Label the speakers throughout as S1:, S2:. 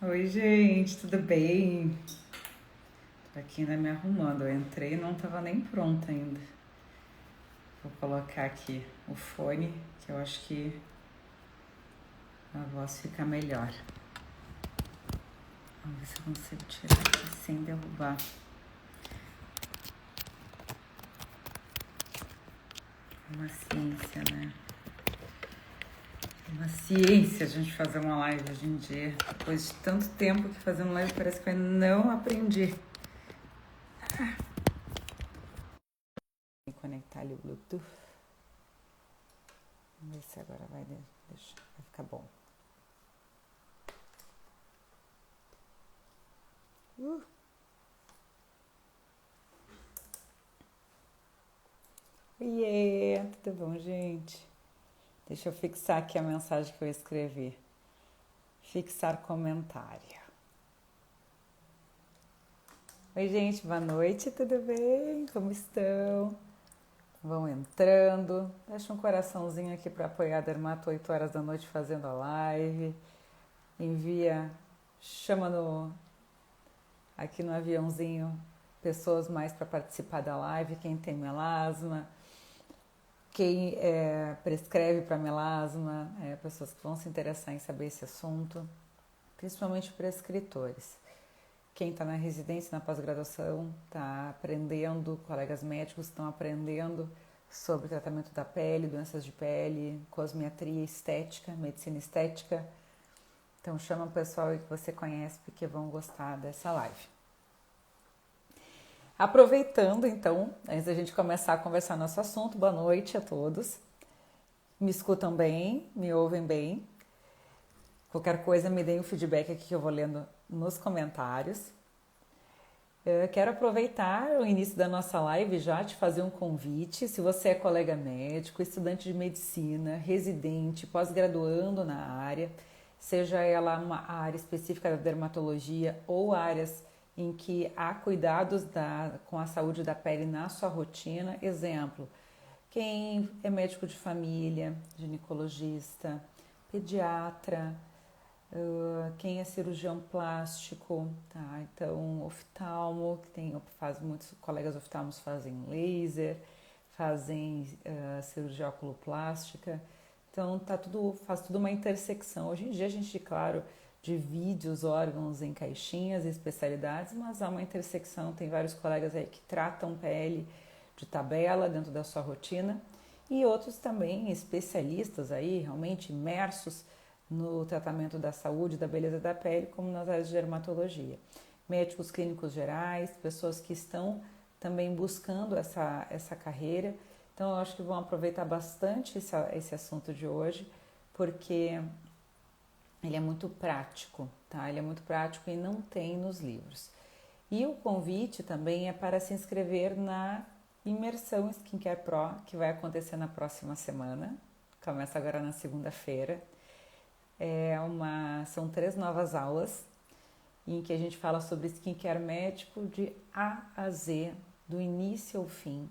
S1: Oi, gente, tudo bem? Tô aqui ainda me arrumando. Eu entrei e não tava nem pronta ainda. Vou colocar aqui o fone, que eu acho que a voz fica melhor. Vamos ver se eu consigo tirar aqui sem derrubar. É uma ciência, né? É uma ciência a gente fazer uma live hoje em dia. Depois de tanto tempo que fazendo live, parece que eu ainda não aprendi. Vou conectar ali o Bluetooth. Vamos ver se agora vai ficar bom. Oiê, tudo bom, gente? Deixa eu fixar aqui a mensagem que eu escrevi. Fixar comentário. Oi, gente, boa noite, tudo bem? Como estão? Vão entrando. Deixa um coraçãozinho aqui para apoiar a Dermato 8 horas da noite fazendo a live. Envia, chama aqui no aviãozinho pessoas mais para participar da live, quem tem melasma, quem prescreve para melasma, pessoas que vão se interessar em saber esse assunto, principalmente prescritores. Quem está na residência, na pós-graduação, está aprendendo, colegas médicos estão aprendendo sobre tratamento da pele, doenças de pele, cosmetria estética, medicina estética. Então chama o pessoal aí que você conhece porque vão gostar dessa live. Aproveitando então, antes da gente começar a conversar nosso assunto, boa noite a todos. Me escutam bem, me ouvem bem. Qualquer coisa me deem um feedback aqui que eu vou lendo nos comentários. Eu quero aproveitar o início da nossa live já te fazer um convite. Se você é colega médico, estudante de medicina, residente, pós-graduando na área, seja ela uma área específica da dermatologia ou áreas em que há cuidados com a saúde da pele na sua rotina, exemplo, quem é médico de família, ginecologista, pediatra, quem é cirurgião plástico, tá? Então, oftalmo, muitos colegas oftalmos fazem laser, fazem cirurgia oculoplástica. Então, faz tudo uma intersecção. Hoje em dia a gente, claro, divide os órgãos em caixinhas e especialidades, mas há uma intersecção. Tem vários colegas aí que tratam pele de tabela dentro da sua rotina e outros também especialistas aí, realmente imersos no tratamento da saúde, da beleza da pele, como nas áreas de dermatologia. Médicos clínicos gerais, pessoas que estão também buscando essa carreira. Então, eu acho que vão aproveitar bastante esse assunto de hoje, porque ele é muito prático, tá? Ele é muito prático e não tem nos livros. E o convite também é para se inscrever na imersão Skincare Pro, que vai acontecer na próxima semana. Começa agora na segunda-feira. São 3 novas aulas em que a gente fala sobre skincare médico de A a Z, do início ao fim,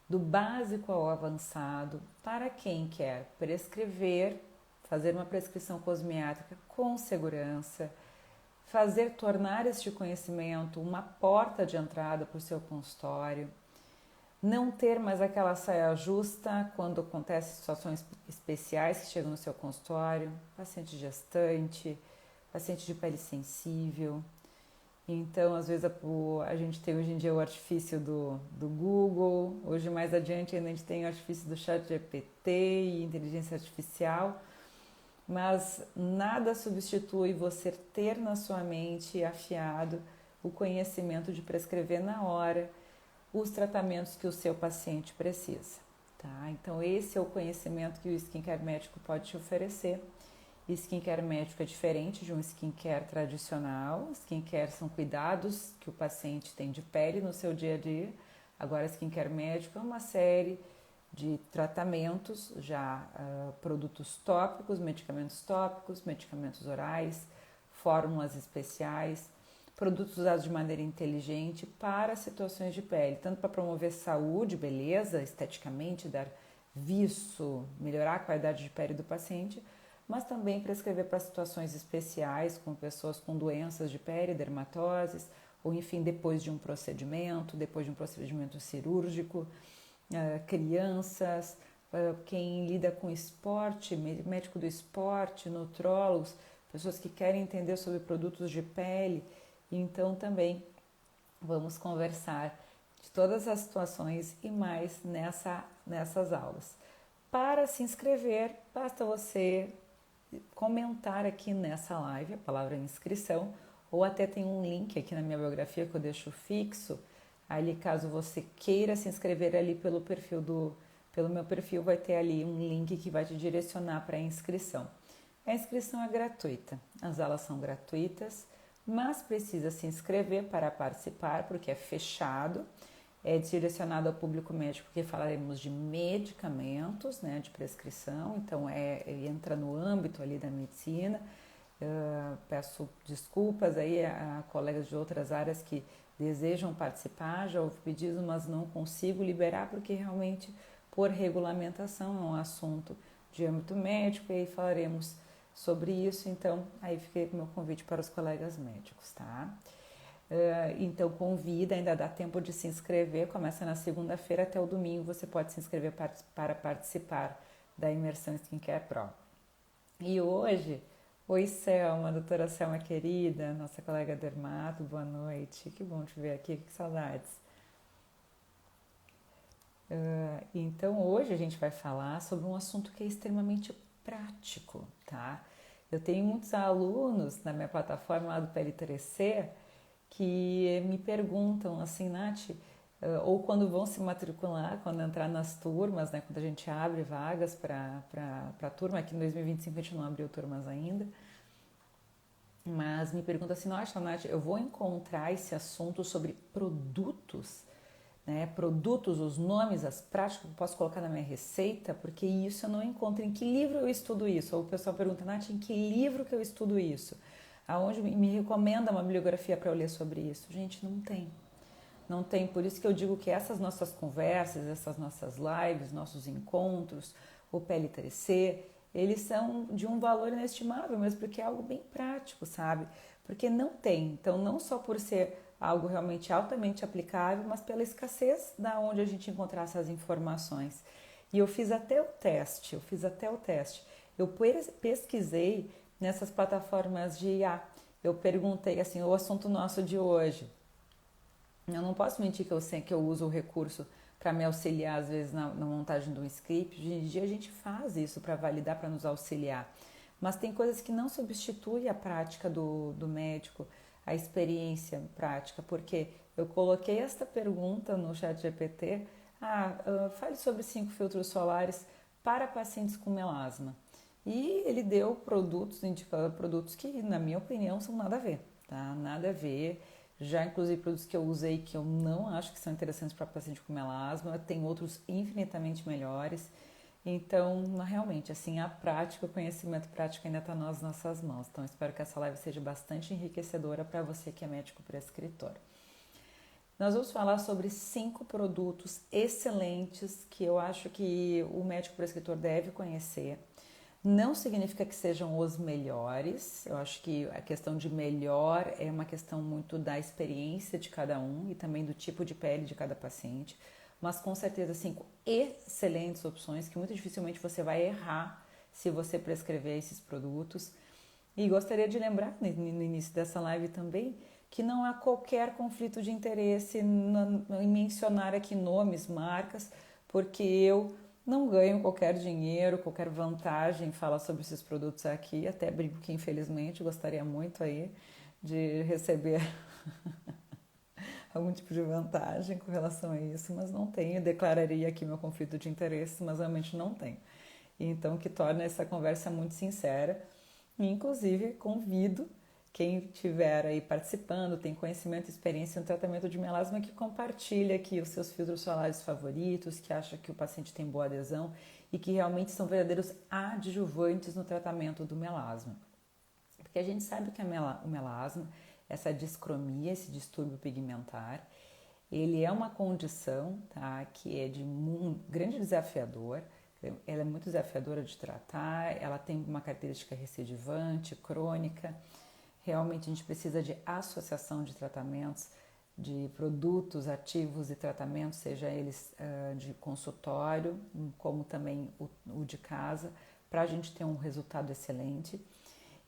S1: do básico ao avançado, para quem quer prescrever, fazer uma prescrição cosmética com segurança, tornar este conhecimento uma porta de entrada para o seu consultório, não ter mais aquela saia justa quando acontecem situações especiais que chegam no seu consultório, paciente gestante, paciente de pele sensível. Então, às vezes, a gente tem hoje em dia o artifício do Google, hoje mais adiante ainda a gente tem o artifício do ChatGPT e inteligência artificial, mas nada substitui você ter na sua mente afiado o conhecimento de prescrever na hora os tratamentos que o seu paciente precisa, tá? Então esse é o conhecimento que o skincare médico pode te oferecer. Skincare médico é diferente de um skincare tradicional. Skincare são cuidados que o paciente tem de pele no seu dia a dia. Agora, skincare médico é uma série de tratamentos, produtos tópicos, medicamentos orais, fórmulas especiais, produtos usados de maneira inteligente para situações de pele, tanto para promover saúde, beleza, esteticamente, dar viço, melhorar a qualidade de pele do paciente, mas também prescrever para situações especiais, com pessoas com doenças de pele, dermatoses, ou enfim, depois de um procedimento cirúrgico, crianças, quem lida com esporte, médico do esporte, nutrólogos, pessoas que querem entender sobre produtos de pele. Então também vamos conversar de todas as situações e mais nessas aulas. Para se inscrever, basta você comentar aqui nessa live a palavra inscrição, ou até tem um link aqui na minha biografia que eu deixo fixo. Ali, caso você queira se inscrever ali pelo meu perfil, vai ter ali um link que vai te direcionar para a inscrição. A inscrição é gratuita, as aulas são gratuitas, mas precisa se inscrever para participar, porque é fechado, é direcionado ao público médico, porque falaremos de medicamentos, né, de prescrição, então entra no âmbito ali da medicina. Peço desculpas aí a colegas de outras áreas que desejam participar, já houve pedidos, mas não consigo liberar porque realmente por regulamentação é um assunto de âmbito médico e aí falaremos sobre isso, então aí fiquei com o meu convite para os colegas médicos, tá? Então convida, ainda dá tempo de se inscrever, começa na segunda-feira até o domingo, você pode se inscrever para participar da imersão Skincare Pro. E hoje, oi Selma, doutora Selma querida, nossa colega dermato, boa noite, que bom te ver aqui, que saudades. Então hoje a gente vai falar sobre um assunto que é extremamente prático, tá? Eu tenho muitos alunos na minha plataforma lá do PL3C que me perguntam assim, Nath, ou quando vão se matricular, quando entrar nas turmas, né, quando a gente abre vagas para a turma, aqui em 2025 a gente não abriu turmas ainda, mas me perguntam assim, nossa, Nath, eu vou encontrar esse assunto sobre produtos, né, produtos, os nomes, as práticas que eu posso colocar na minha receita, porque isso eu não encontro. Em que livro eu estudo isso? Ou o pessoal pergunta, Nath, em que livro que eu estudo isso? Aonde me recomenda uma bibliografia para eu ler sobre isso? Gente, não tem. Não tem, por isso que eu digo que essas nossas conversas, essas nossas lives, nossos encontros, o PL3C, eles são de um valor inestimável, mas porque é algo bem prático, sabe? Porque não tem, então não só por ser algo realmente altamente aplicável, mas pela escassez da onde a gente encontrar essas informações. E eu fiz até o teste, eu pesquisei nessas plataformas de IA, eu perguntei assim, o assunto nosso de hoje, eu não posso mentir que eu sei que eu uso o recurso para me auxiliar às vezes na montagem de um script. Hoje em dia a gente faz isso para validar, para nos auxiliar. Mas tem coisas que não substituem a prática do médico, a experiência prática, porque eu coloquei esta pergunta no chat GPT, fale sobre 5 filtros solares para pacientes com melasma. E ele deu produtos, indicando produtos que, na minha opinião, são nada a ver, tá? Nada a ver. Já inclusive produtos que eu usei que eu não acho que são interessantes para paciente com melasma, tem outros infinitamente melhores. Então, realmente, assim, a prática, o conhecimento prático ainda está nas nossas mãos. Então, espero que essa live seja bastante enriquecedora para você que é médico prescritor. Nós vamos falar sobre 5 produtos excelentes que eu acho que o médico prescritor deve conhecer. Não significa que sejam os melhores, eu acho que a questão de melhor é uma questão muito da experiência de cada um e também do tipo de pele de cada paciente, mas com certeza 5 excelentes opções que muito dificilmente você vai errar se você prescrever esses produtos. E gostaria de lembrar no início dessa live também que não há qualquer conflito de interesse em mencionar aqui nomes, marcas, porque eu não ganho qualquer dinheiro, qualquer vantagem em falar sobre esses produtos aqui. Até brinco que, infelizmente, gostaria muito aí de receber algum tipo de vantagem com relação a isso, mas não tenho. Eu declararia aqui meu conflito de interesse, mas realmente não tenho. Então, que torna essa conversa muito sincera. E, inclusive, convido quem estiver aí participando, tem conhecimento e experiência no tratamento de melasma, que compartilha aqui os seus filtros solares favoritos, que acha que o paciente tem boa adesão e que realmente são verdadeiros adjuvantes no tratamento do melasma. Porque a gente sabe que o melasma, essa discromia, esse distúrbio pigmentar, ele é uma condição, tá, que é de um grande desafiador. ela é muito desafiadora de tratar, ela tem uma característica recidivante, crônica. Realmente a gente precisa de associação de tratamentos, de produtos ativos e tratamentos, seja eles de consultório, como também o de casa, para a gente ter um resultado excelente.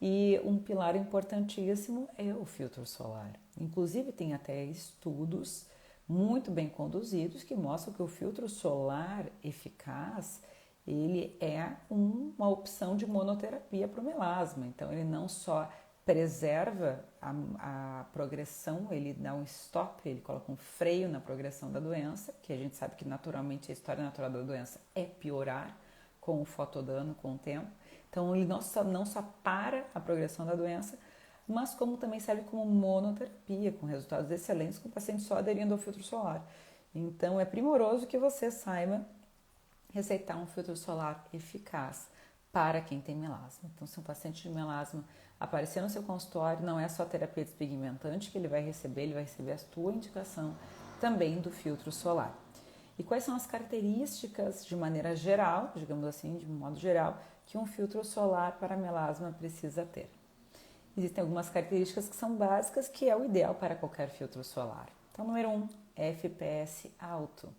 S1: E um pilar importantíssimo é o filtro solar. Inclusive tem até estudos muito bem conduzidos que mostram que o filtro solar eficaz ele é uma opção de monoterapia para o melasma. Então ele não só preserva a progressão, ele dá um stop, ele coloca um freio na progressão da doença, que a gente sabe que naturalmente a história natural da doença é piorar com o fotodano, com o tempo. Então ele não só para a progressão da doença, mas como também serve como monoterapia, com resultados excelentes com o paciente só aderindo ao filtro solar. Então é primoroso que você saiba receitar um filtro solar eficaz para quem tem melasma. Então, se um paciente de melasma aparecer no seu consultório, não é só terapia despigmentante que ele vai receber a sua indicação também do filtro solar. E quais são as características, de maneira geral, digamos assim, de um modo geral, que um filtro solar para melasma precisa ter? Existem algumas características que são básicas, que é o ideal para qualquer filtro solar. Então, número 1, FPS alto.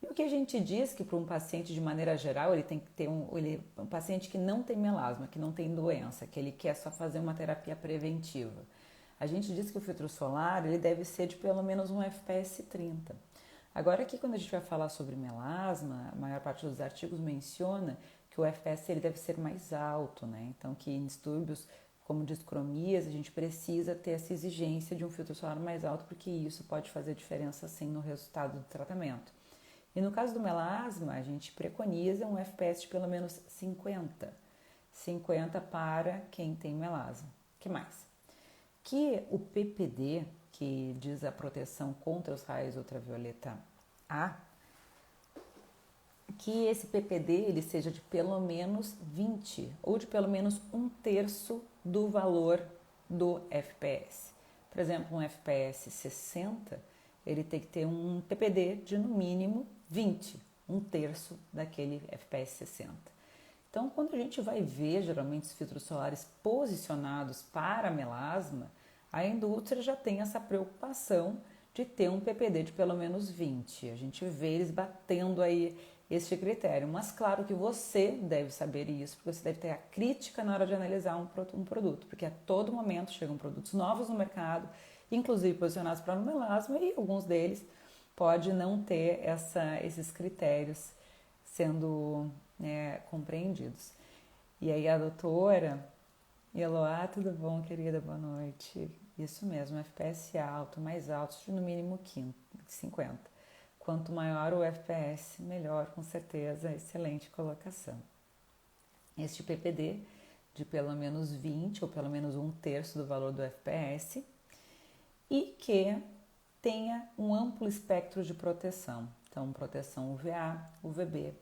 S1: E o que a gente diz que para um paciente, de maneira geral, ele tem que ter um paciente que não tem melasma, que não tem doença, que ele quer só fazer uma terapia preventiva. A gente diz que o filtro solar ele deve ser de pelo menos um FPS 30. Agora aqui, quando a gente vai falar sobre melasma, a maior parte dos artigos menciona que o FPS ele deve ser mais alto, né? Então, que em distúrbios como discromias, a gente precisa ter essa exigência de um filtro solar mais alto, porque isso pode fazer diferença, sim, no resultado do tratamento. E no caso do melasma, a gente preconiza um FPS de pelo menos 50. 50 para quem tem melasma. O que mais? Que o PPD, que diz a proteção contra os raios ultravioleta A, que esse PPD ele seja de pelo menos 20 ou de pelo menos um terço do valor do FPS. Por exemplo, um FPS 60, ele tem que ter um PPD de no mínimo 20, um terço daquele FPS 60. Então, quando a gente vai ver geralmente os filtros solares posicionados para melasma, a indústria já tem essa preocupação de ter um PPD de pelo menos 20. A gente vê eles batendo aí este critério, mas claro que você deve saber isso, porque você deve ter a crítica na hora de analisar um produto, porque a todo momento chegam produtos novos no mercado, inclusive posicionados para o melasma, e alguns deles pode não ter esses critérios sendo compreendidos. E aí a doutora Eloá, tudo bom, querida? Boa noite. Isso mesmo, FPS alto, mais alto, no mínimo 50. Quanto maior o FPS, melhor, com certeza, excelente colocação. Este PPD de pelo menos 20 ou pelo menos um terço do valor do FPS e que tenha um amplo espectro de proteção. Então, proteção UVA, UVB,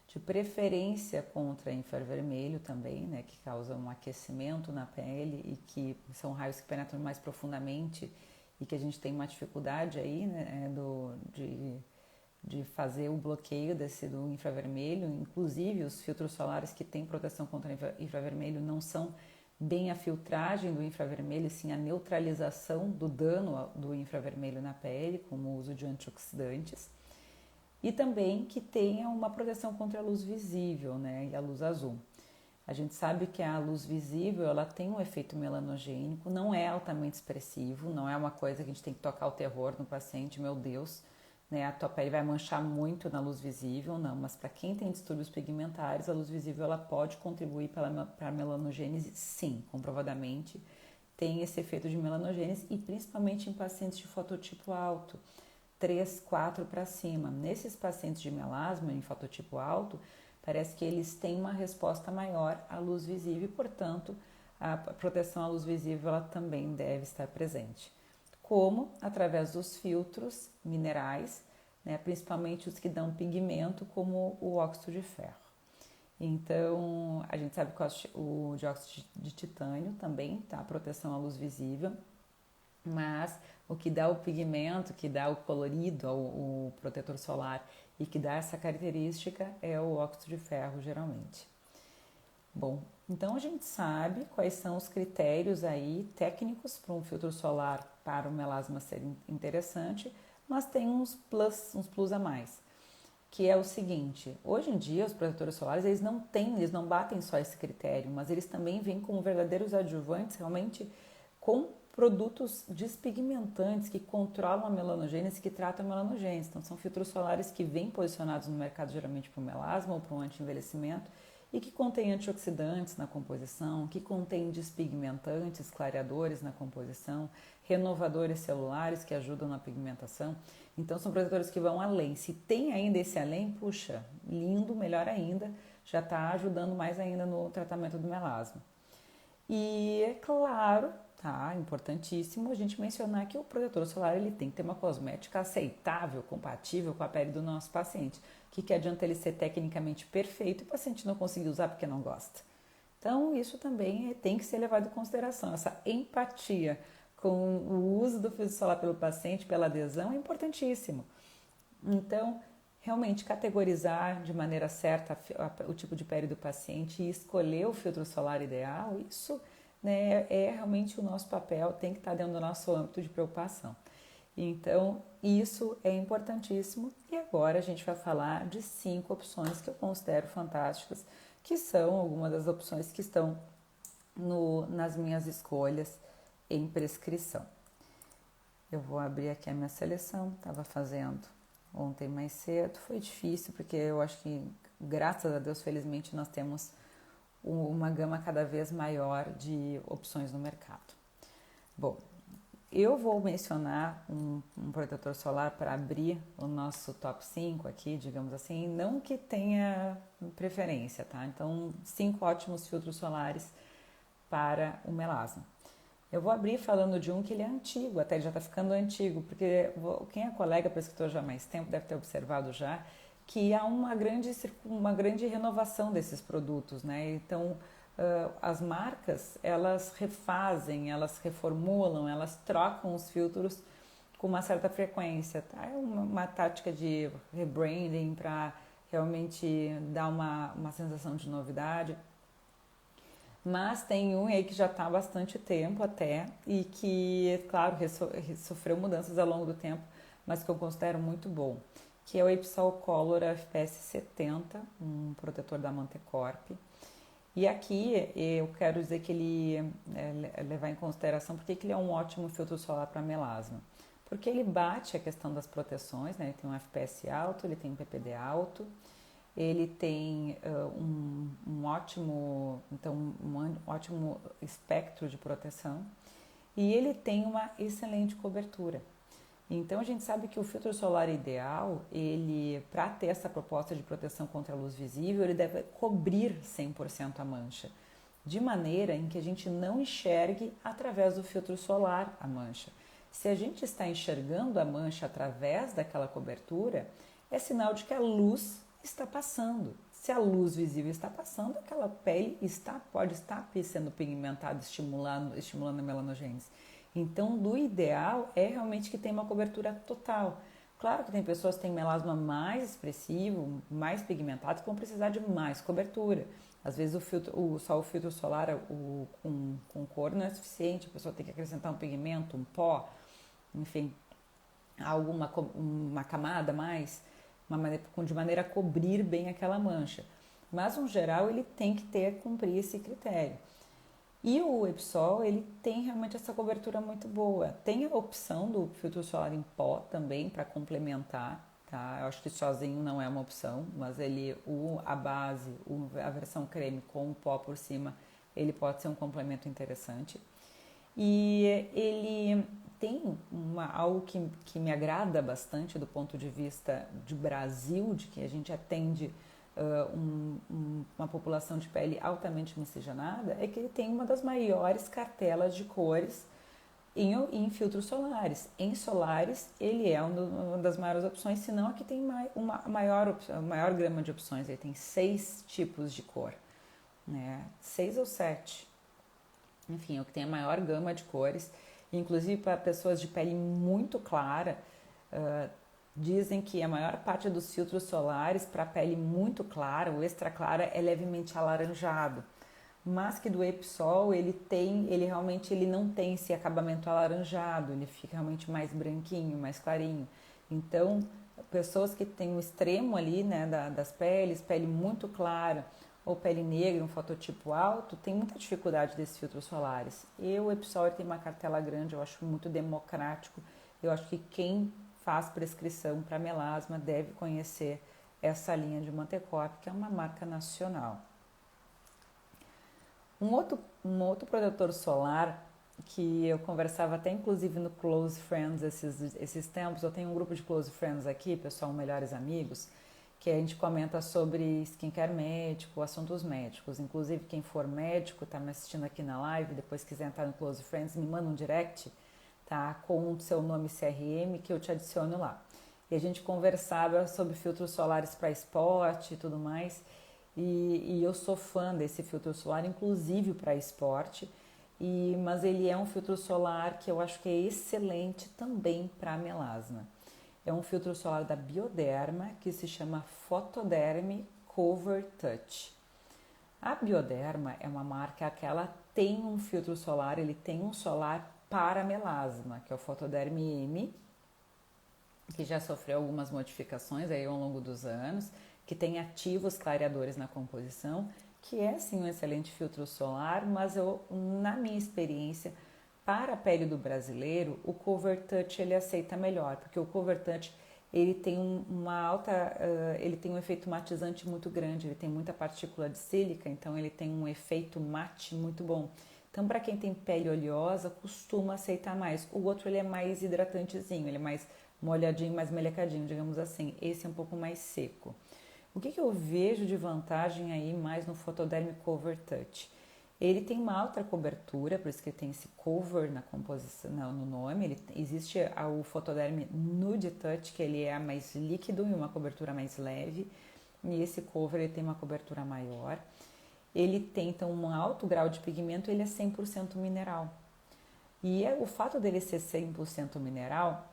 S1: de preferência contra infravermelho também, né, que causa um aquecimento na pele e que são raios que penetram mais profundamente e que a gente tem uma dificuldade aí, né, de fazer o bloqueio do infravermelho. Inclusive, os filtros solares que têm proteção contra infravermelho não são bem a filtragem do infravermelho, sim a neutralização do dano do infravermelho na pele, com o uso de antioxidantes. E também que tenha uma proteção contra a luz visível, né, e a luz azul. A gente sabe que a luz visível ela tem um efeito melanogênico, não é altamente expressivo, não é uma coisa que a gente tem que tocar o terror no paciente, meu Deus, né, a tua pele vai manchar muito na luz visível, não, mas para quem tem distúrbios pigmentares, a luz visível ela pode contribuir para a melanogênese, sim, comprovadamente, tem esse efeito de melanogênese e principalmente em pacientes de fototipo alto, 3, 4 para cima. Nesses pacientes de melasma em fototipo alto, parece que eles têm uma resposta maior à luz visível e, portanto, a proteção à luz visível ela também deve estar presente. Como através dos filtros minerais, né, principalmente os que dão pigmento, como o óxido de ferro. Então, a gente sabe que o dióxido de titânio também tá a proteção à luz visível, mas o que dá o pigmento, que dá o colorido ao protetor solar e que dá essa característica é o óxido de ferro, geralmente. Bom, então a gente sabe quais são os critérios aí técnicos para um filtro solar para o melasma ser interessante, mas tem uns plus a mais, que é o seguinte: hoje em dia os protetores solares eles não batem só esse critério, mas eles também vêm como verdadeiros adjuvantes realmente com produtos despigmentantes que controlam a melanogênese, que tratam a melanogênese. Então são filtros solares que vêm posicionados no mercado geralmente para o melasma ou para o anti-envelhecimento e que contêm antioxidantes na composição, que contêm despigmentantes, clareadores na composição, renovadores celulares que ajudam na pigmentação. Então são protetores que vão além. Se tem ainda esse além, puxa, lindo, melhor ainda, já está ajudando mais ainda no tratamento do melasma. E é claro, tá, importantíssimo a gente mencionar que o protetor solar ele tem que ter uma cosmética aceitável, compatível com a pele do nosso paciente. O que adianta ele ser tecnicamente perfeito e o paciente não conseguir usar porque não gosta? Então isso também tem que ser levado em consideração, essa empatia com o uso do filtro solar pelo paciente, pela adesão, é importantíssimo. Então, realmente categorizar de maneira certa o tipo de pele do paciente e escolher o filtro solar ideal, isso, né, é realmente o nosso papel, tem que estar dentro do nosso âmbito de preocupação. Então, isso é importantíssimo. E agora a gente vai falar de 5 opções que eu considero fantásticas, que são algumas das opções que estão nas minhas escolhas em prescrição. Eu vou abrir aqui a minha seleção, estava fazendo ontem mais cedo, foi difícil porque eu acho que, graças a Deus, felizmente, nós temos uma gama cada vez maior de opções no mercado. Bom, eu vou mencionar um protetor solar para abrir o nosso top 5 aqui, digamos assim, não que tenha preferência, tá? Então, 5 ótimos filtros solares para o melasma. Eu vou abrir falando de um que ele é antigo, até ele já está ficando antigo, porque quem é colega prescritor já há mais tempo deve ter observado já que há uma grande renovação desses produtos, né? Então, as marcas, elas refazem, elas reformulam, elas trocam os filtros com uma certa frequência, tá? É uma tática de rebranding para realmente dar uma sensação de novidade. Mas tem um aí que já está há bastante tempo até e que, claro, sofreu mudanças ao longo do tempo, mas que eu considero muito bom, que é o Episol Color FPS 70, um protetor da Mantecorp. E aqui eu quero dizer que ele levar em consideração porque que ele é um ótimo filtro solar para melasma. Porque ele bate a questão das proteções, né? Ele tem um FPS alto, ele tem um PPD alto, ele tem um ótimo espectro de proteção e ele tem uma excelente cobertura. Então a gente sabe que o filtro solar ideal, ele para ter essa proposta de proteção contra a luz visível, ele deve cobrir 100% a mancha, de maneira em que a gente não enxergue através do filtro solar a mancha. Se a gente está enxergando a mancha através daquela cobertura, é sinal de que a luz está passando. Se a luz visível está passando, aquela pele pode estar sendo pigmentada, estimulando a melanogênese. Então, do ideal é realmente que tenha uma cobertura total. Claro que tem pessoas que têm melasma mais expressivo, mais pigmentado, que vão precisar de mais cobertura. Às vezes só o filtro solar com cor não é suficiente, a pessoa tem que acrescentar um pigmento, um pó, enfim, uma camada a mais, de maneira a cobrir bem aquela mancha. Mas, no geral, ele tem que cumprir esse critério. E o Episol, ele tem realmente essa cobertura muito boa. Tem a opção do filtro solar em pó também para complementar, tá? Eu acho que sozinho não é uma opção, mas a base, a versão creme com o pó por cima, ele pode ser um complemento interessante. E ele tem algo que me agrada bastante do ponto de vista de Brasil, de que a gente atende uma população de pele altamente miscigenada, é que ele tem uma das maiores cartelas de cores em filtros solares. Em solares, ele é uma das maiores opções, se não a que tem a maior gama de opções. Ele tem 6 tipos de cor, né? 6 ou 7. Enfim, é o que tem a maior gama de cores, inclusive para pessoas de pele muito clara, Dizem que a maior parte dos filtros solares para pele muito clara, o extra clara, é levemente alaranjado, mas que do Episol ele realmente ele não tem esse acabamento alaranjado, ele fica realmente mais branquinho, mais clarinho. Então, pessoas que têm o extremo ali, né, das peles, pele muito clara ou pele negra, um fototipo alto, tem muita dificuldade desses filtros solares. E o Episol tem uma cartela grande, eu acho muito democrático. Eu acho que quem faz prescrição para melasma deve conhecer essa linha de Mantecop, que é uma marca nacional. Um outro protetor solar que eu conversava até inclusive no Close Friends esses tempos, eu tenho um grupo de Close Friends aqui, pessoal, melhores amigos, que a gente comenta sobre skincare médico, assuntos médicos. Inclusive, quem for médico, tá me assistindo aqui na live, depois quiser entrar no Close Friends, me manda um direct, tá? Com o seu nome CRM que eu te adiciono lá. E a gente conversava sobre filtros solares para esporte e tudo mais. E eu sou fã desse filtro solar, inclusive para esporte, mas ele é um filtro solar que eu acho que é excelente também para melasma. É um filtro solar da Bioderma que se chama Photoderm Cover Touch. A Bioderma é uma marca que ela tem um filtro solar, ele tem um solar para melasma, que é o Photoderm M, que já sofreu algumas modificações aí ao longo dos anos, que tem ativos clareadores na composição, que é sim um excelente filtro solar, mas na minha experiência, para a pele do brasileiro, o Cover Touch ele aceita melhor, porque o Cover Touch ele tem ele tem um efeito matizante muito grande, ele tem muita partícula de sílica, então ele tem um efeito mate muito bom. Então, para quem tem pele oleosa, costuma aceitar mais. O outro ele é mais hidratantezinho, ele é mais molhadinho, mais melecadinho, digamos assim. Esse é um pouco mais seco. O que eu vejo de vantagem aí mais no Photoderm Cover Touch? Ele tem uma alta cobertura, por isso que ele tem esse cover na composição, no nome. Existe o Photoderm Nude Touch, que ele é mais líquido e uma cobertura mais leve. E esse cover ele tem uma cobertura maior. Ele tem então um alto grau de pigmento, ele é 100% mineral. E o fato dele ser 100% mineral,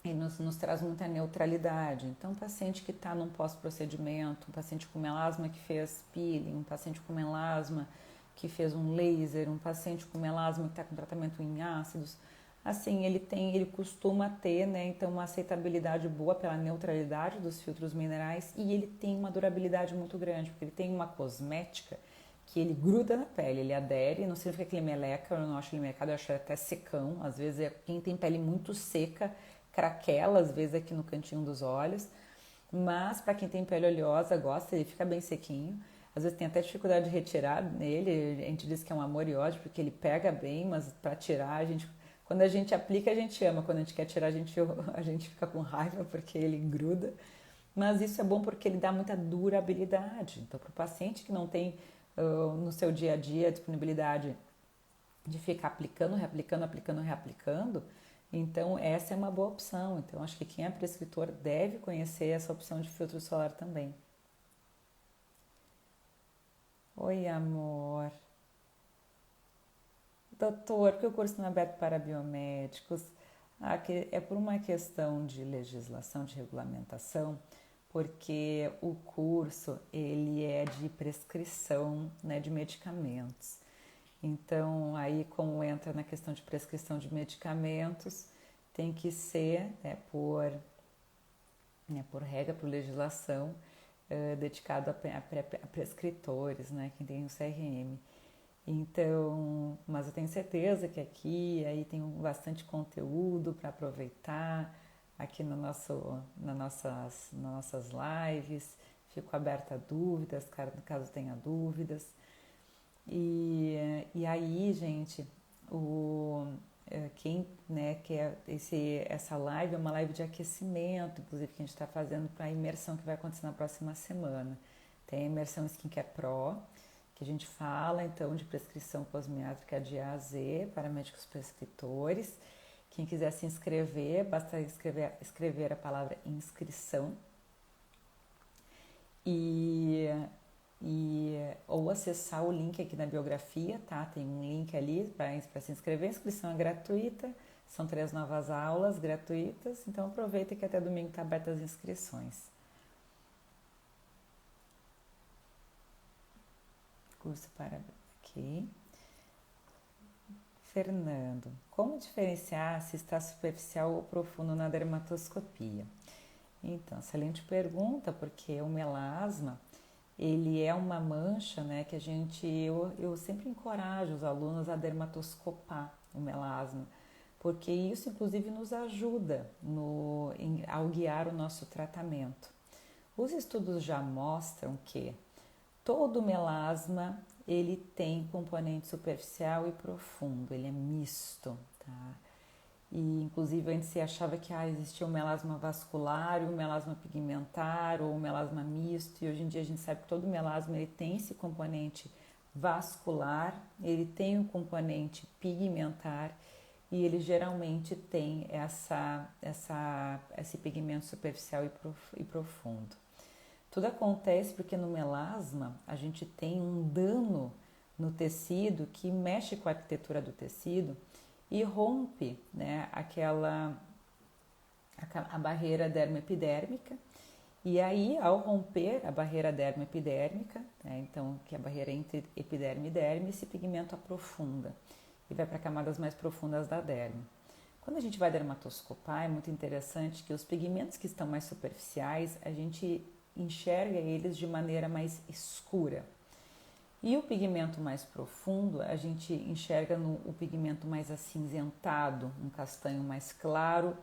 S1: ele nos traz muita neutralidade. Então, um paciente que está num pós-procedimento, um paciente com melasma que fez peeling, um paciente com melasma que fez um laser, um paciente com melasma que está com tratamento em ácidos, assim, ele costuma ter, né, então uma aceitabilidade boa pela neutralidade dos filtros minerais e ele tem uma durabilidade muito grande, porque ele tem uma cosmética que ele gruda na pele, ele adere, não significa que ele meleca, eu não acho ele melecado, eu acho ele até secão, às vezes quem tem pele muito seca, craquela, às vezes aqui no cantinho dos olhos, mas para quem tem pele oleosa, gosta, ele fica bem sequinho. Às vezes tem até dificuldade de retirar nele, a gente diz que é um amor e ódio, porque ele pega bem, mas para tirar, quando a gente aplica, a gente ama, quando a gente quer tirar, a gente fica com raiva porque ele gruda. Mas isso é bom porque ele dá muita durabilidade. Então, para o paciente que não tem no seu dia a dia a disponibilidade de ficar aplicando, reaplicando, aplicando, reaplicando, então essa é uma boa opção. Então, acho que quem é prescritor deve conhecer essa opção de filtro solar também. Oi, amor. Doutor, que o curso não é aberto para biomédicos? É por uma questão de legislação, de regulamentação, porque o curso ele é de prescrição, né, de medicamentos. Então, aí como entra na questão de prescrição de medicamentos, tem que ser, né, por regra, por legislação, dedicado a prescritores, né, quem tem o CRM. Então, mas eu tenho certeza que aqui aí tem bastante conteúdo para aproveitar aqui nas nossas lives. Fico aberta a dúvidas, caso tenha dúvidas. E aí, gente, quem, né, quer essa live é uma live de aquecimento, inclusive que a gente está fazendo para a imersão que vai acontecer na próxima semana. Tem a imersão Skincare Pro, que a gente fala então de prescrição cosmética de A a Z para médicos prescritores. Quem quiser se inscrever, basta escrever a palavra inscrição ou acessar o link aqui na biografia, tá? Tem um link ali para se inscrever. A inscrição é gratuita, São 3 novas aulas gratuitas, então aproveita que até domingo está aberta as inscrições. Curso para... aqui. Fernando, como diferenciar se está superficial ou profundo na dermatoscopia? Então, excelente pergunta, porque o melasma, ele é uma mancha, né, que eu sempre encorajo os alunos a dermatoscopar o melasma, porque isso inclusive nos ajuda ao guiar o nosso tratamento. Os estudos já mostram que todo melasma ele tem componente superficial e profundo, ele é misto, tá? E inclusive antes se achava que existia o melasma vascular, o melasma pigmentar ou o melasma misto, e hoje em dia a gente sabe que todo melasma ele tem esse componente vascular, ele tem um componente pigmentar e ele geralmente tem esse pigmento superficial e profundo. Tudo acontece porque no melasma a gente tem um dano no tecido que mexe com a arquitetura do tecido e rompe, né, a barreira dermoepidérmica. E aí, ao romper a barreira dermoepidérmica, né, então que é a barreira entre epiderme e derme, esse pigmento aprofunda e vai para camadas mais profundas da derme. Quando a gente vai dermatoscopar, é muito interessante que os pigmentos que estão mais superficiais, a gente enxerga eles de maneira mais escura. E o pigmento mais profundo, a gente enxerga o pigmento mais acinzentado, um castanho mais claro,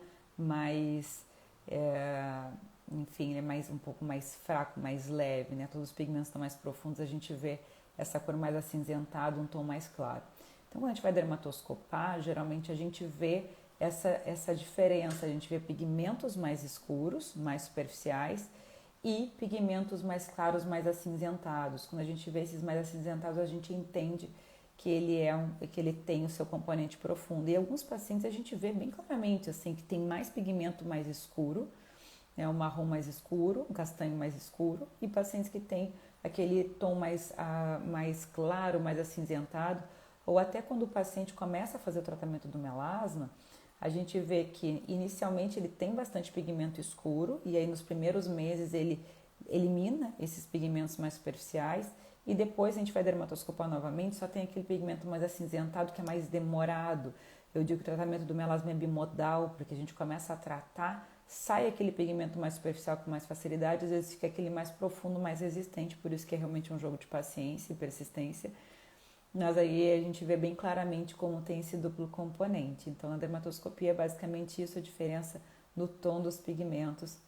S1: enfim, é um pouco mais fraco, mais leve, né? Todos os pigmentos estão mais profundos, a gente vê essa cor mais acinzentada, um tom mais claro. Então, quando a gente vai dermatoscopar, geralmente a gente vê essa diferença, a gente vê pigmentos mais escuros, mais superficiais, e pigmentos mais claros, mais acinzentados. Quando a gente vê esses mais acinzentados, a gente entende que ele tem o seu componente profundo. E alguns pacientes a gente vê bem claramente assim que tem mais pigmento mais escuro, né, um marrom mais escuro, um castanho mais escuro, e pacientes que têm aquele tom mais claro, mais acinzentado, ou até quando o paciente começa a fazer o tratamento do melasma, a gente vê que inicialmente ele tem bastante pigmento escuro e aí nos primeiros meses ele elimina esses pigmentos mais superficiais e depois a gente vai dermatoscopar novamente, só tem aquele pigmento mais acinzentado que é mais demorado. Eu digo que o tratamento do melasma é bimodal, porque a gente começa a tratar, sai aquele pigmento mais superficial com mais facilidade, às vezes fica aquele mais profundo, mais resistente, por isso que é realmente um jogo de paciência e persistência. Mas aí a gente vê bem claramente como tem esse duplo componente. Então, a dermatoscopia é basicamente isso, a diferença no tom dos pigmentos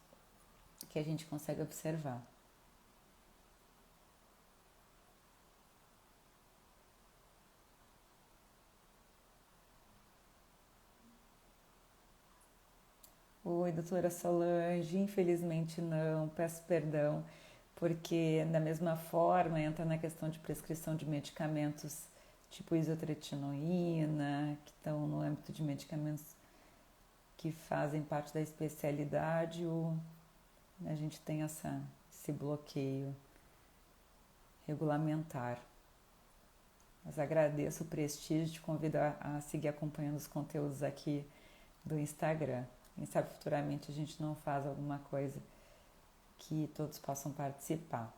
S1: que a gente consegue observar. Oi, doutora Solange, infelizmente não, peço perdão, porque da mesma forma entra na questão de prescrição de medicamentos tipo isotretinoína, que estão no âmbito de medicamentos que fazem parte da especialidade, a gente tem esse bloqueio regulamentar. Mas agradeço o prestígio de convidar a seguir acompanhando os conteúdos aqui do Instagram. Quem sabe futuramente a gente não faz alguma coisa que todos possam participar.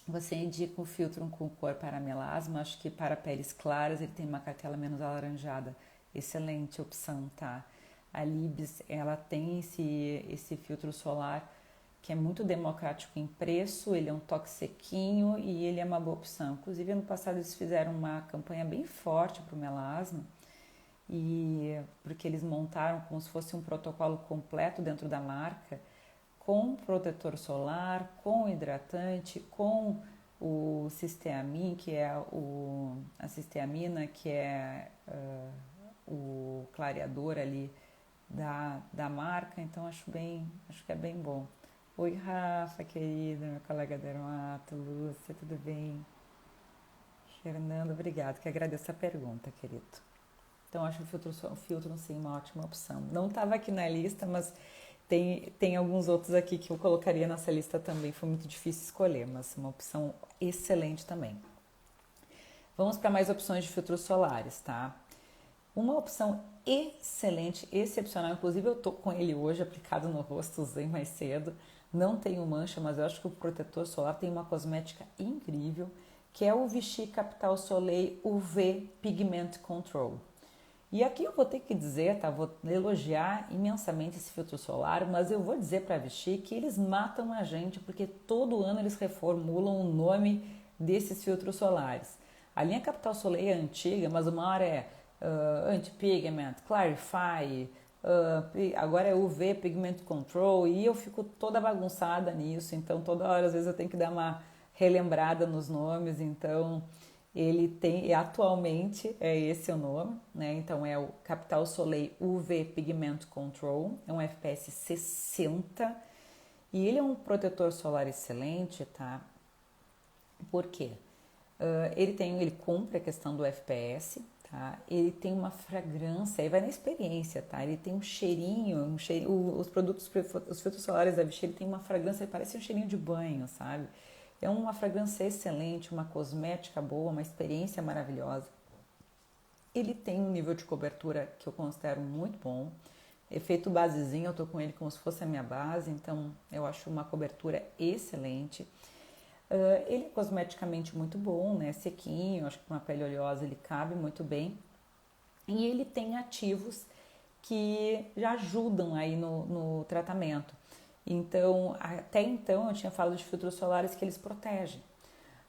S1: Você indica o filtro com cor para melasma, acho que para peles claras ele tem uma cartela menos alaranjada, excelente opção, tá? A Libs, ela tem esse filtro solar que é muito democrático em preço, ele é um toque sequinho e ele é uma boa opção. Inclusive, ano passado eles fizeram uma campanha bem forte para o melasma, porque eles montaram como se fosse um protocolo completo dentro da marca, com protetor solar, com hidratante, com o cisteamina, que é a cisteamina, que é o clareador ali da marca, então acho que é bem bom. Oi, Rafa, querida, meu colega dermato, Lúcia, tudo bem? Fernando, obrigado, que agradeço a pergunta, querido. Então, acho o filtro sim uma ótima opção. Não estava aqui na lista, mas tem alguns outros aqui que eu colocaria nessa lista também. Foi muito difícil escolher, mas uma opção excelente também. Vamos para mais opções de filtros solares, tá? uma opção excelente, excepcional. Inclusive eu tô com ele hoje aplicado no rosto, usei mais cedo. Não tenho mancha, mas eu acho que o protetor solar tem uma cosmética incrível, que é o Vichy Capital Soleil UV Pigment Control. E aqui eu vou ter que dizer, tá? Vou elogiar imensamente esse filtro solar, mas eu vou dizer para a Vichy que eles matam a gente, porque todo ano eles reformulam o nome desses filtros solares. A linha Capital Soleil é antiga, mas uma hora é Anti-Pigment, Clarify, agora é UV Pigment Control, e eu fico toda bagunçada nisso, então toda hora às vezes eu tenho que dar uma relembrada nos nomes, então ele tem, atualmente é esse o nome, né? Então é o Capital Soleil UV Pigment Control, é um FPS 60 e ele é um protetor solar excelente, tá? Por quê? Ele cumpre a questão do FPS, tá? Ele tem uma fragrância, aí vai na experiência, tá? Ele tem um cheirinho, os produtos, os filtros solares da Vichy, ele tem uma fragrância, parece um cheirinho de banho, sabe? É uma fragrância excelente, uma cosmética boa, uma experiência maravilhosa. Ele tem um nível de cobertura que eu considero muito bom. Efeito basezinho, eu tô com ele como se fosse a minha base, então eu acho uma cobertura excelente. Ele é cosmeticamente muito bom, né? Sequinho, acho que com uma pele oleosa ele cabe muito bem. E ele tem ativos que já ajudam aí no tratamento. Então, até então eu tinha falado de filtros solares que eles protegem.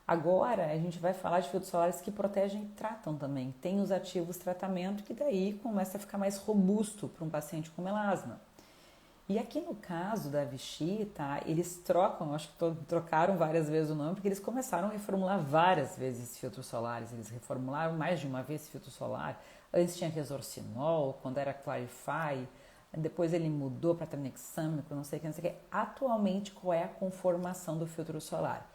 S1: Agora a gente vai falar de filtros solares que protegem e tratam também. Tem os ativos tratamento que daí começa a ficar mais robusto para um paciente com melasma. E aqui no caso da Vichy, tá, eles trocam, acho que trocaram várias vezes o nome, porque eles começaram a reformular várias vezes esses filtros solares. Eles reformularam mais de uma vez esse filtro solar. Antes tinha Resorcinol, quando era Clarify, depois ele mudou para tranexâmico, não sei o que, não sei o que. Atualmente, qual é a conformação do filtro solar?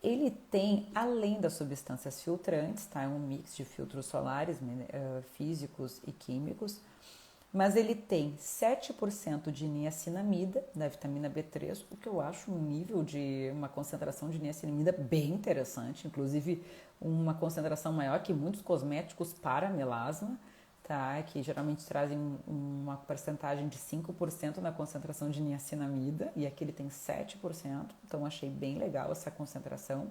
S1: Ele tem, além das substâncias filtrantes, tá, é um mix de filtros solares físicos e químicos, mas ele tem 7% de niacinamida, da vitamina B3, o que eu acho um nível de uma concentração de niacinamida bem interessante, inclusive uma concentração maior que muitos cosméticos para melasma, tá? Que geralmente trazem uma porcentagem de 5% na concentração de niacinamida, e aqui ele tem 7%, então achei bem legal essa concentração.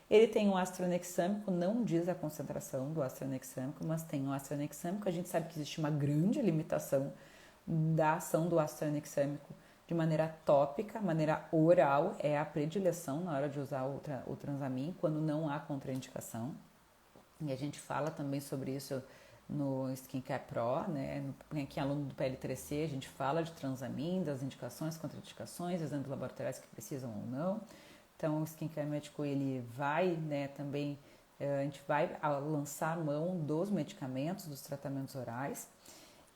S1: Ele tem um ácido tranexâmico, não diz a concentração do ácido tranexâmico, mas tem um ácido tranexâmico. A gente sabe que existe uma grande limitação da ação do ácido tranexâmico de maneira tópica, maneira oral, é a predileção na hora de usar o Transamin, quando não há contraindicação. E a gente fala também sobre isso no Skincare Pro, né? Aqui aluno do PL3C, a gente fala de Transamin, das indicações, contraindicações, exames laboratoriais que precisam ou não. Então, o Skincare Médico, ele vai, né, também, a gente vai lançar mão dos medicamentos, dos tratamentos orais,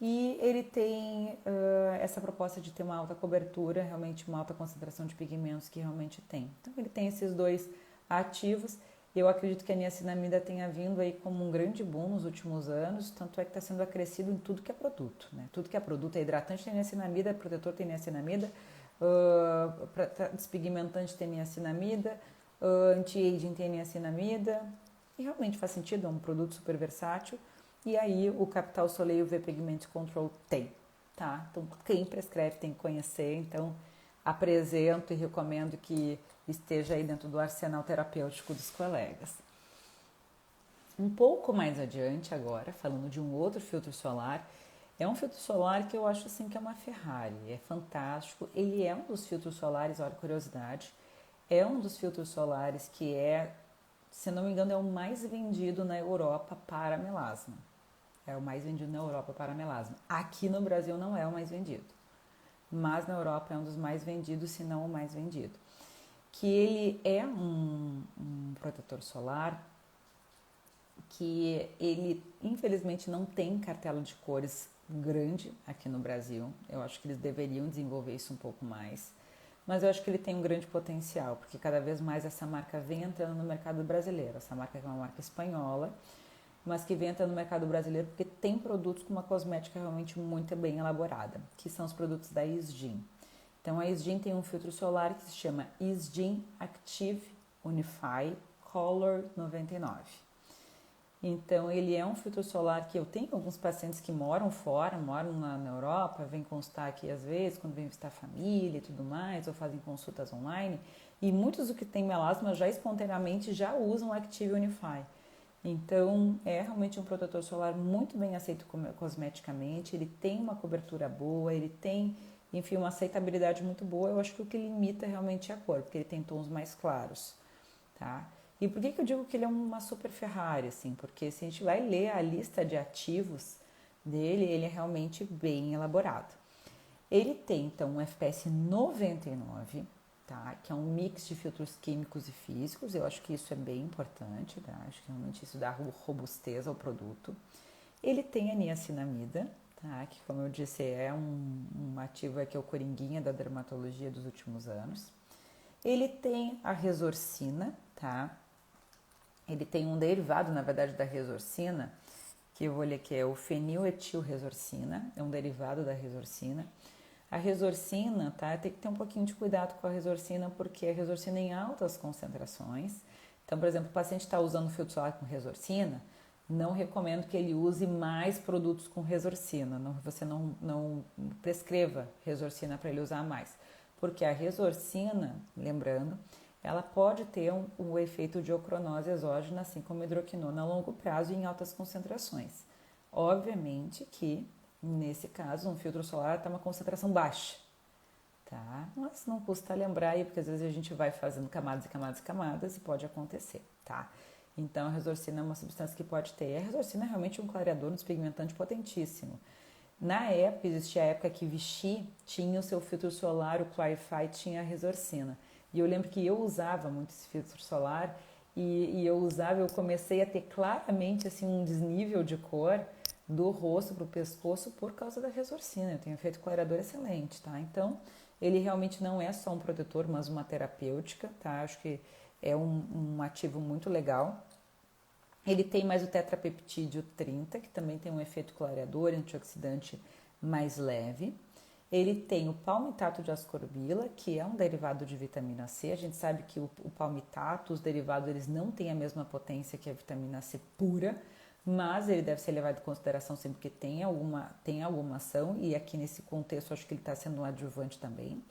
S1: e ele tem essa proposta de ter uma alta cobertura, realmente uma alta concentração de pigmentos que realmente tem. Então, ele tem esses dois ativos. Eu acredito que a niacinamida tenha vindo aí como um grande boom nos últimos anos, tanto é que está sendo acrescido em tudo que é produto, né? Tudo que é produto é hidratante, tem niacinamida, protetor tem niacinamida, despigmentante tem niacinamida, anti-aging tem niacinamida, e realmente faz sentido, é um produto super versátil. E aí o Capital Soleil UV Pigment Control tem, tá? Então quem prescreve tem que conhecer, então apresento e recomendo que esteja aí dentro do arsenal terapêutico dos colegas. Um pouco mais adiante agora, falando de um outro filtro solar, é um filtro solar que eu acho assim que é uma Ferrari, é fantástico. Ele é um dos filtros solares, olha a curiosidade, é um dos filtros solares que é, se não me engano, é o mais vendido na Europa para melasma. É o mais vendido na Europa para melasma. Aqui no Brasil não é o mais vendido, mas na Europa é um dos mais vendidos, se não o mais vendido. Que ele é um protetor solar que ele, infelizmente, não tem cartela de cores grande aqui no Brasil. Eu acho que eles deveriam desenvolver isso um pouco mais. Mas eu acho que ele tem um grande potencial, porque cada vez mais essa marca vem entrando no mercado brasileiro. Essa marca é uma marca espanhola, mas que vem entrando no mercado brasileiro porque tem produtos com uma cosmética realmente muito bem elaborada, que são os produtos da Isdin. Então a Isdin tem um filtro solar que se chama Isdin Active Unify Color 99. Então, ele é um filtro solar que eu tenho alguns pacientes que moram fora, moram na Europa, vêm consultar aqui às vezes, quando vêm visitar a família e tudo mais, ou fazem consultas online. E muitos do que têm melasma já espontaneamente já usam o Active Unify. Então, é realmente um protetor solar muito bem aceito cosmeticamente, ele tem uma cobertura boa, ele tem, enfim, uma aceitabilidade muito boa. Eu acho que o que limita realmente é a cor, porque ele tem tons mais claros, tá? E por que eu digo que ele é uma super Ferrari, assim? Porque se a gente vai ler a lista de ativos dele, ele é realmente bem elaborado. Ele tem, então, um FPS 99, tá? Que é um mix de filtros químicos e físicos. Eu acho que isso é bem importante, tá? Acho que realmente isso dá robustez ao produto. Ele tem a niacinamida, tá? Que, como eu disse, é um ativo que é o coringuinha da dermatologia dos últimos anos. Ele tem a resorcina, tá? Ele tem um derivado, na verdade, da resorcina, que eu vou ler que é o feniletilresorcina, é um derivado da resorcina. A resorcina, tá? Tem que ter um pouquinho de cuidado com a resorcina, porque a resorcina é em altas concentrações. Então, por exemplo, o paciente está usando filtro solar com resorcina, não recomendo que ele use mais produtos com resorcina. Você não prescreva resorcina para ele usar mais, porque a resorcina, lembrando, ela pode ter um efeito de ocronose exógena, assim como a hidroquinona a longo prazo e em altas concentrações. Obviamente que, nesse caso, um filtro solar está uma concentração baixa, tá? Mas não custa lembrar aí, porque às vezes a gente vai fazendo camadas e camadas e camadas e pode acontecer, tá? Então, a resorcina é uma substância que pode ter. A resorcina é realmente um clareador, um despigmentante potentíssimo. Na época, existia a época que Vichy tinha o seu filtro solar, o Clarify tinha a resorcina. E eu lembro que eu usava muito esse filtro solar eu comecei a ter claramente assim um desnível de cor do rosto para o pescoço por causa da resorcina. Eu tenho efeito clareador excelente, tá? Então, ele realmente não é só um protetor, mas uma terapêutica, tá? Acho que é um ativo muito legal. Ele tem mais o tetrapeptídeo 30, que também tem um efeito clareador, antioxidante mais leve. Ele tem o palmitato de ascorbila, que é um derivado de vitamina C. A gente sabe que o palmitato, os derivados, eles não têm a mesma potência que a vitamina C pura, mas ele deve ser levado em consideração sempre que tem alguma ação, e aqui nesse contexto acho que ele está sendo um adjuvante também.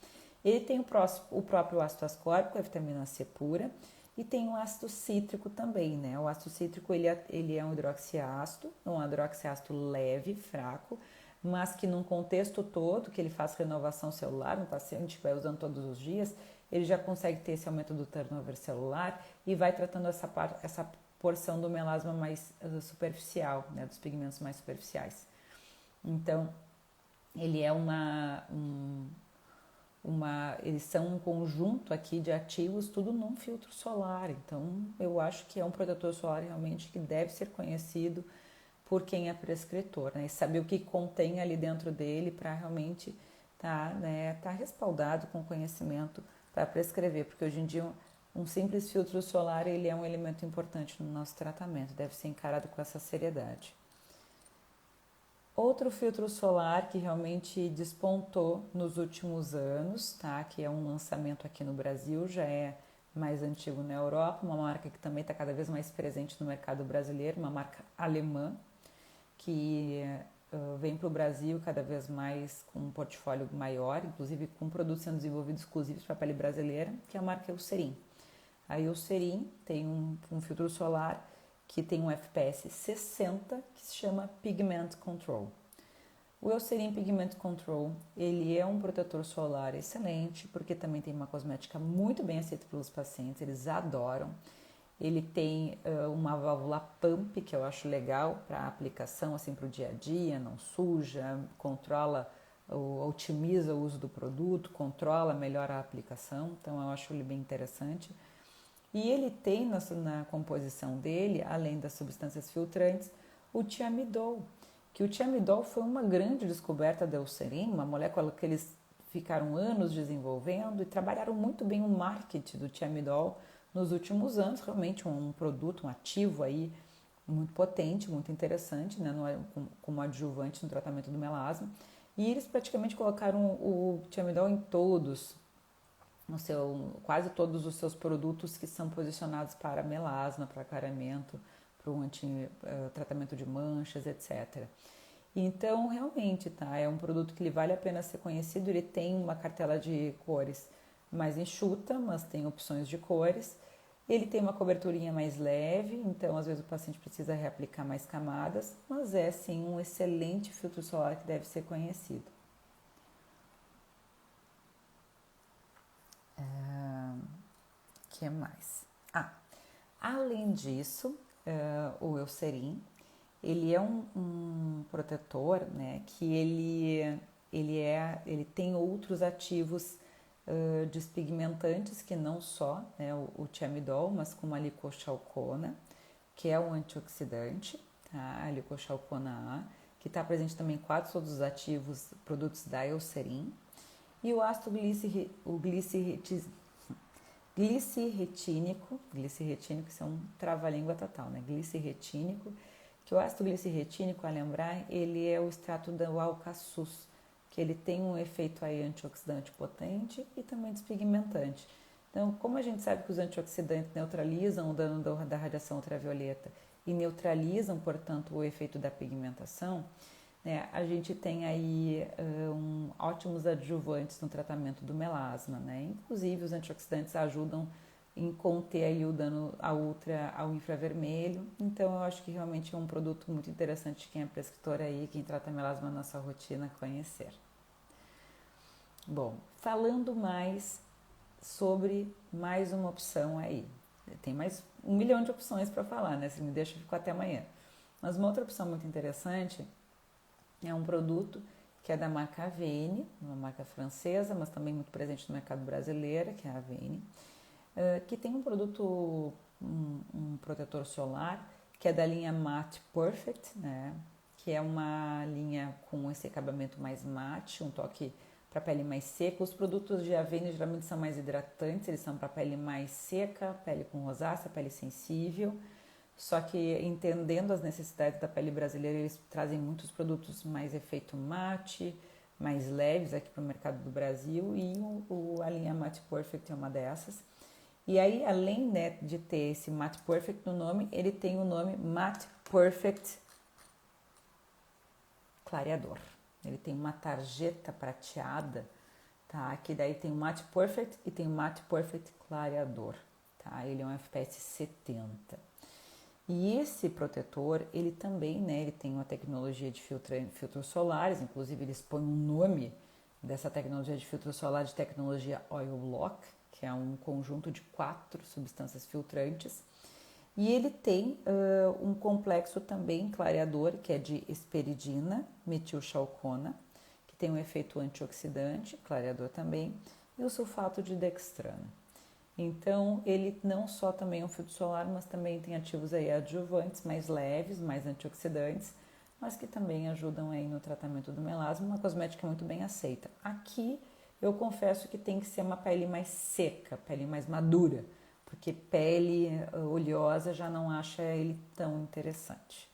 S1: Ele tem o próprio ácido ascórbico, a vitamina C pura, e tem o ácido cítrico também, né? O ácido cítrico ele é um hidroxiácido leve, fraco, mas que num contexto todo, que ele faz renovação celular, um paciente que vai usando todos os dias, ele já consegue ter esse aumento do turnover celular e vai tratando essa porção do melasma mais superficial, né, dos pigmentos mais superficiais. Então, ele é eles são um conjunto aqui de ativos, tudo num filtro solar. Então, eu acho que é um protetor solar realmente que deve ser conhecido por quem é prescritor, né? E saber o que contém ali dentro dele para realmente tá respaldado com conhecimento para prescrever, porque hoje em dia um simples filtro solar ele é um elemento importante no nosso tratamento, deve ser encarado com essa seriedade. Outro filtro solar que realmente despontou nos últimos anos, tá? Que é um lançamento aqui no Brasil, já é mais antigo na Europa, uma marca que também está cada vez mais presente no mercado brasileiro, uma marca alemã, que vem para o Brasil cada vez mais com um portfólio maior, inclusive com produtos sendo desenvolvidos exclusivos para a pele brasileira, que é a marca Eucerin. A Eucerin tem um filtro solar que tem um FPS 60, que se chama Pigment Control. O Eucerin Pigment Control, ele é um protetor solar excelente, porque também tem uma cosmética muito bem aceita pelos pacientes, eles adoram. Ele tem uma válvula pump, que eu acho legal para aplicação, assim, para o dia a dia, não suja, controla, otimiza o uso do produto, controla, melhora a aplicação, então eu acho ele bem interessante. E ele tem na composição dele, além das substâncias filtrantes, o thiamidol, que o thiamidol foi uma grande descoberta da Eucerin, uma molécula que eles ficaram anos desenvolvendo e trabalharam muito bem o marketing do thiamidol nos últimos anos, realmente um produto, um ativo aí muito potente, muito interessante, né, como adjuvante no tratamento do melasma. E eles praticamente colocaram o thiamidol em quase todos os seus produtos que são posicionados para melasma, para clareamento, para um tratamento de manchas, etc. Então, realmente, tá? É um produto que ele vale a pena ser conhecido. Ele tem uma cartela de cores mais enxuta, mas tem opções de cores. Ele tem uma coberturinha mais leve, então às vezes o paciente precisa reaplicar mais camadas, mas é sim um excelente filtro solar que deve ser conhecido. Que mais? Além disso, o Eucerin, ele é um protetor, né, que ele tem outros ativos despigmentantes que não só, né, o thiamidol, mas como a licochalcona, que é um antioxidante, tá? A licochalcona A, que está presente também em quase todos os ativos produtos da Eucerin, e o ácido glicirretínico, isso é um trava-língua total, né? Glicirretínico, que o ácido glicirretínico, a lembrar, ele é o extrato do alcaçuz, que ele tem um efeito aí antioxidante potente e também despigmentante. Então, como a gente sabe que os antioxidantes neutralizam o dano da radiação ultravioleta e neutralizam, portanto, o efeito da pigmentação, né, a gente tem aí ótimos adjuvantes no tratamento do melasma, né? Inclusive, os antioxidantes ajudam em conter aí o dano ao infravermelho. Então, eu acho que realmente é um produto muito interessante quem é prescritor aí, quem trata melasma na sua rotina, conhecer. Bom, falando mais sobre mais uma opção aí. Tem mais 1 milhão de opções para falar, né? Se me deixa, eu fico até amanhã. Mas uma outra opção muito interessante é um produto que é da marca Avene, uma marca francesa, mas também muito presente no mercado brasileiro, que é a Avene, que tem um produto, um protetor solar, que é da linha Matte Perfect, né? Que é uma linha com esse acabamento mais mate, um toque para pele mais seca. Os produtos de Avene geralmente são mais hidratantes, eles são para pele mais seca, pele com rosácea, pele sensível. Só que entendendo as necessidades da pele brasileira, eles trazem muitos produtos mais efeito mate, mais leves aqui para o mercado do Brasil, e a linha Matte Perfect é uma dessas. E aí, além, né, de ter esse Matte Perfect no nome, ele tem o nome Matte Perfect Clareador. Ele tem uma tarjeta prateada, tá? Que daí tem o Matte Perfect e tem o Matte Perfect Clareador, tá? Ele é um FPS 70. E esse protetor, ele também, né, ele tem uma tecnologia de filtros solares, inclusive eles põem um nome dessa tecnologia de filtro solar de tecnologia Oil Lock, que é um conjunto de 4 substâncias filtrantes. E ele tem um complexo também clareador, que é de hesperidina, metilchalcona, que tem um efeito antioxidante, clareador também, e o sulfato de dextrana. Então, ele não só também é um filtro solar, mas também tem ativos aí adjuvantes mais leves, mais antioxidantes, mas que também ajudam aí no tratamento do melasma, uma cosmética muito bem aceita. Aqui, eu confesso que tem que ser uma pele mais seca, pele mais madura, porque pele oleosa já não acha ele tão interessante.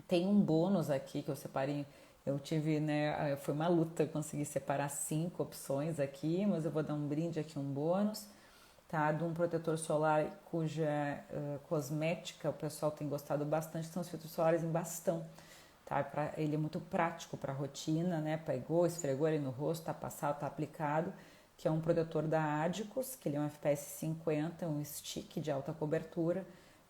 S1: Tem um bônus aqui que eu separei, eu tive, né, foi uma luta conseguir separar 5 opções aqui, mas eu vou dar um brinde aqui, um bônus, tá, de um protetor solar cuja cosmética o pessoal tem gostado bastante, são os filtros solares em bastão, tá, ele é muito prático para a rotina, né, pegou, esfregou ele no rosto, tá passado, tá aplicado, que é um protetor da Adicos, que ele é um FPS 50, um stick de alta cobertura.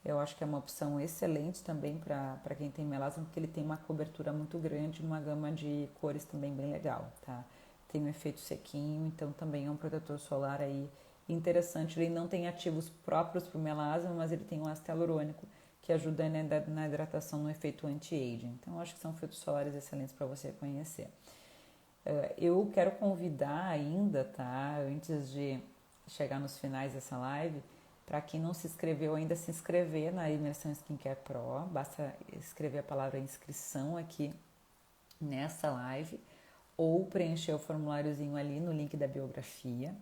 S1: Eu acho que é uma opção excelente também para quem tem melasma, porque ele tem uma cobertura muito grande, uma gama de cores também bem legal, tá? Tem um efeito sequinho, então também é um protetor solar aí interessante. Ele não tem ativos próprios para o melasma, mas ele tem um ácido hialurônico que ajuda na hidratação, no efeito anti-aging. Então, eu acho que são filtros solares excelentes para você conhecer. Eu quero convidar ainda, tá? Antes de chegar nos finais dessa live, para quem não se inscreveu ainda, se inscrever na Imersão Skincare Pro. Basta escrever a palavra inscrição aqui nessa live ou preencher o formuláriozinho ali no link da biografia.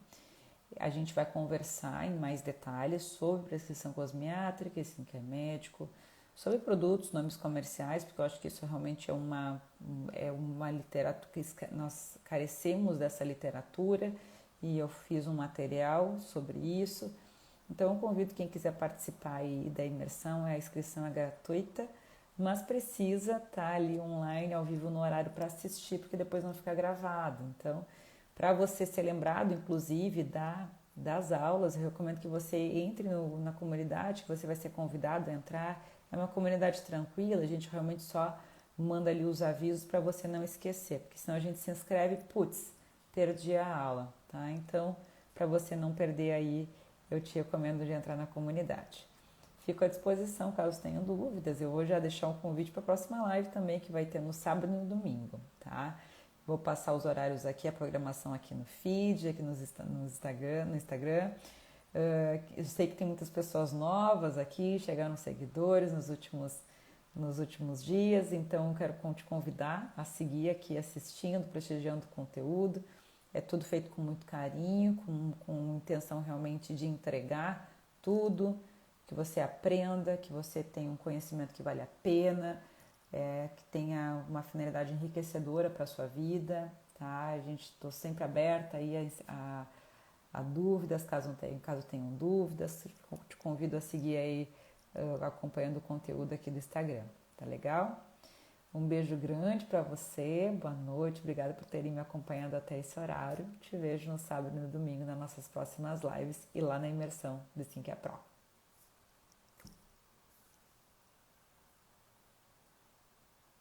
S1: A gente vai conversar em mais detalhes sobre prescrição cosmétrica, skincare médico, sobre produtos, nomes comerciais, porque eu acho que isso realmente é uma literatura que nós carecemos dessa literatura, e eu fiz um material sobre isso. Então eu convido quem quiser participar aí da imersão, a inscrição é gratuita, mas precisa estar ali online, ao vivo, no horário para assistir, porque depois não fica gravado. Então, para você ser lembrado, inclusive, das aulas, eu recomendo que você entre na comunidade, que você vai ser convidado a entrar. É uma comunidade tranquila, a gente realmente só manda ali os avisos para você não esquecer, porque senão a gente se inscreve, putz, perdi a aula, tá? Então, para você não perder aí, eu te recomendo de entrar na comunidade. Fico à disposição caso tenham dúvidas. Eu vou já deixar um convite para a próxima live também, que vai ter no sábado e no domingo, tá? Vou passar os horários aqui, a programação aqui no feed, aqui no Instagram. Eu sei que tem muitas pessoas novas aqui, chegaram seguidores nos últimos dias, então quero te convidar a seguir aqui assistindo, prestigiando o conteúdo. É tudo feito com muito carinho, com intenção realmente de entregar tudo, que você aprenda, que você tenha um conhecimento que vale a pena, que tenha uma finalidade enriquecedora para a sua vida, tá? A gente estou sempre aberta aí a dúvidas, caso tenham dúvidas, te convido a seguir aí acompanhando o conteúdo aqui do Instagram, tá legal? Um beijo grande para você, boa noite, obrigada por terem me acompanhado até esse horário. Te vejo no sábado e no domingo nas nossas próximas lives e lá na imersão do Skincare Pro.